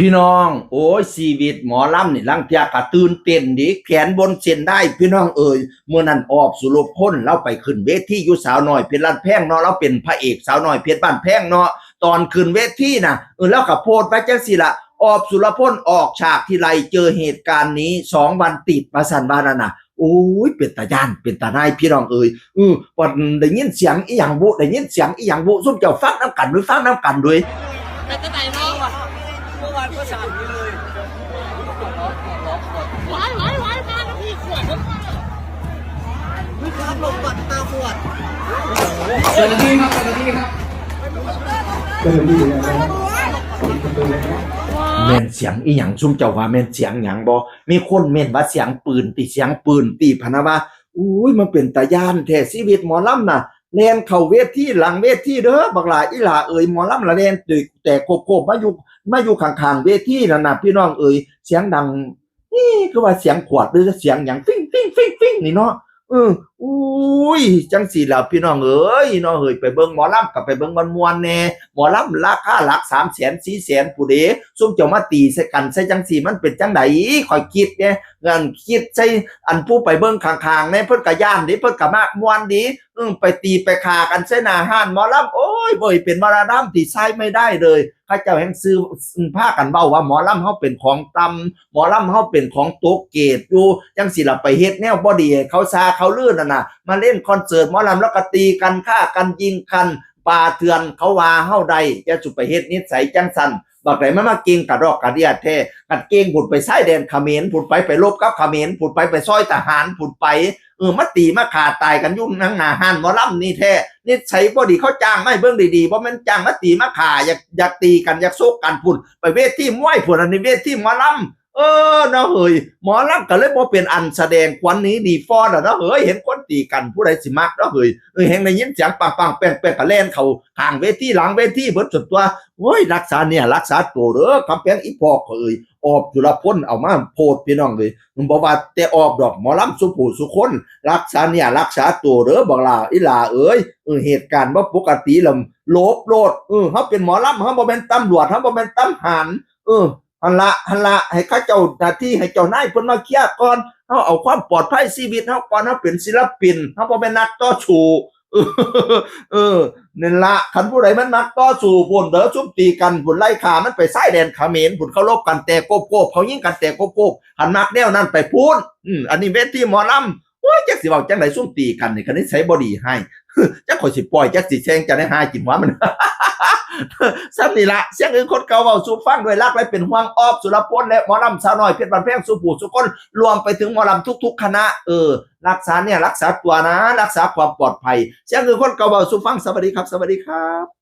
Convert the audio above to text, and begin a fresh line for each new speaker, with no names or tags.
พี่น้องโอ้ยชีวิตหมอลำนี่ลังเทียกะตื่นเต้นดิแขนบนเส้นได้พี่น้องเอ่ยเมื่อนั้นออบสุรพลเราไปขึ้นเวทีอยู่สาวน้อยเพชรบ้านแพงเนาะเราเป็นพระเอกสาวน้อยเพชรบ้านแพงเนาะตอนขึ้นเวทีน่ะแล้วก็โพสต์ไปจังซี่ล่ะออบสุรพลออกฉากทีไรเจอเหตุการณ์นี้2 วันติดมาสั่นบ้านนั่นน่ะโอ้ยเป็นตาย่านเป็นตาได้พี่น้องเอ่ยวันได้ยินเสียงอีหยังบุได้ยินเสียงอีหยังบุซุ่มเจ้าฟังน้ำกันด้วยฟังน้ำกันด้วย
เป็นตั้งแต่น้องเมื่อวานก็สั่นนี้เลยไหวมาแล้วพี่ขวดพี่ครับลงบัตรตาขวด
เจ้าหน้าที่ครับเจ้าหน้าที่ครับเจ้าหน้าที่นะครับ
แม่นเสียงอีหยังซุ่มเจ้าว่าแม่นเสียงหยังบ่มีคนเม่นว่าเสียงปืนติเสียงปืนติพะนะว่าอุ้ยมันเป็นตาย่านแท้ชีวิตหมอลำน่ะแล่นเข้าเวทีหลังเวทีเด้อบักหลาอีหลาเอ้ยหมอลำละแล่นแต่โคบมาอยู่ข้างๆเวทีนั่นน่ะพี่น้องเอ้ยเสียงดังนี่คือว่าเสียงขวดหรือเสียงหยังฟิ้งนี่เนาะเอออุ้ยจังสี่ล่ะพี่น้องเอ้ยเนาะเฮ้ยไปเบิ่งหมอลำกับไปเบิ่งม่วนๆแน่หมอลำราคาหลัก300,000 400,000ผู้เดซุมเจ้ามาตีใส่กันใส่จังสี่มันเป็นจังได๋ข่อยคิดแน่งั้นคิดใส่อันผู้ไปเบิ่งข้างๆแน่เพิ่นก็ย้านดิเพิ่นก็มากม่วนดีไปตีไปฆ่ากันใส่หน้าห้านหมอลำโอ้ยบ่เป็นวาระที่ใช้ไม่ได้เลยเขาเจ้าแห่งซื้อพากันเว้าว่าหมอลำเฮาเป็นของต่ำหมอลำเฮาเป็นของตกเกรดอยู่จังสิล่ะไปเฮ็ดแนวบ่ดีเขาซาเขาลือนั่นน่ะมาเล่นคอนเสิร์ตหมอลำแล้วก็ตีกันฆ่ากันยิงกันป่าเถื่อนเขาว่าเฮาใดจะสุไปเฮ็ดนิสัยจังซั่นบักไหนมันมาเก่งกะรอกกะเดียแท้กัดเก่งผุดไปชายแดนเขมรผุดไปรบกับเขมรผุดไปซอยทหารผุดไปมาตีมาฆ่าตายกันอยู่นั่งหน้าห้านหมอลำนี่แท้นิสัยบ่ดีเขาจ้างไม่เบิ่งดีๆบ่แม่นจ้างมาตีมาฆ่าอยากตีกันอยากโซกกันพุ่นไปเวทีมวยพุ่นอันนี้เวทีหมอลำเนาะเฮ้ยหมอลำก็เลยบ่เป็นอันแสดงควันนี้ดีฟอดเนาะเฮ้ยเห็นคนตีกันผู้ใดสิมักเนาะเฮ้ยแฮงได้ยินเสียงปังๆแป้งๆก็แล่นเข้าข้างเวทีหลังเวทีเบิดสุดตัวโอ้ยรักษาเนี่ยรักษาตัวเด้อคำแปลงอีพอกเอ้ยออบจุลพลเอามาโพดพี่น้องเลยมันบอกว่าแต่ออบดอกหมอลำสุผู้สุคนรักษาเนี่ยรักษาตัวเด้อบักล่าอีหลาเอ้ยเหตุการณ์บ่ปกติลำโลบโลดเฮาเป็นหมอลำเฮาบ่แม่นตำรวจเฮาบ่แม่นตำหารหันละให้ข้าเจ้าหน้าที่ให้เจ้านายเพิ่นมาเคลียร์ก่อนเฮาเอาความปลอดภัยชีวิตเฮาก่อนเฮาเป็นศิลปินเฮาบ่แม่นนักต่อสู้เออนั่นละคันผู้ใดมันมักต่อสู้พุ่นเด้อซุ่มตีกันพุ่นไล่ฆ่ามันไปชายแดนเขมรพุ่นเขารบกันแต่โกบเขายิงกันแต่โกบหันมักแนวนั้นไปพุ่นอันนี้เวทีหมอลำโอ้ยจักสิเว้าจังไดซุ่มตีกันนี่คันนิสัยบ่ดีให้จักข่อยสิปล่อยจักสิแซงจะได้หากินหัวมันซ้ำนี่ละเสียงอื่นคนเก่าเว้าสู่ฟังด้วยรักและเป็นห่วงออบสุรพลและหมอลำสาวน้อยเพชรบ้านแพงสู่ผู้สุคนรวมไปถึงหมอลำทุกๆคณะรักษาเนี่ยรักษาตัวนะรักษาความปลอดภัยเสียงอื่นคนเก่าเว้าสู่ฟังสวัสดีครับสวัสดีครับ